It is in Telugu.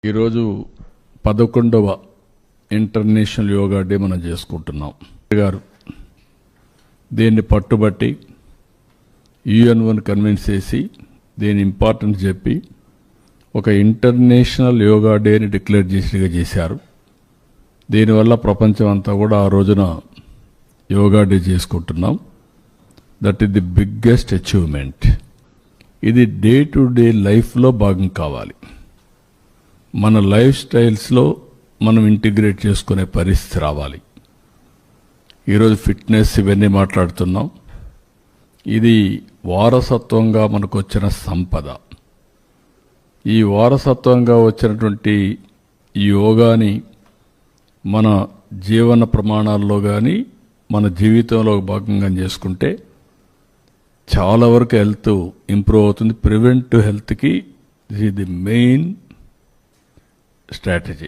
ఈరోజు 11వ ఇంటర్నేషనల్ యోగా డే మనం చేసుకుంటున్నాం. గారు దీన్ని పట్టుబట్టి UN కన్విన్స్ చేసి దీని ఇంపార్టెన్స్ చెప్పి ఒక ఇంటర్నేషనల్ యోగా డేని డిక్లేర్ చేశారు. దీనివల్ల ప్రపంచం అంతా కూడా ఆ రోజున యోగా డే చేసుకుంటున్నాం. That is the biggest achievement. ఇది డే టు డే లైఫ్లో భాగం కావాలి. మన లైఫ్ స్టైల్స్లో మనం ఇంటిగ్రేట్ చేసుకునే పరిస్థితి రావాలి. ఈరోజు ఫిట్నెస్ ఇవన్నీ మాట్లాడుతున్నాం. ఇది వారసత్వంగా మనకు వచ్చిన సంపద. ఈ వారసత్వంగా వచ్చినటువంటి ఈ యోగాని మన జీవన ప్రమాణాల్లో కానీ మన జీవితంలో భాగంగా చేసుకుంటే చాలా వరకు హెల్త్ ఇంప్రూవ్ అవుతుంది. ప్రివెంటివ్ హెల్త్కి ఇది ది మెయిన్ స్ట్రాటజీ.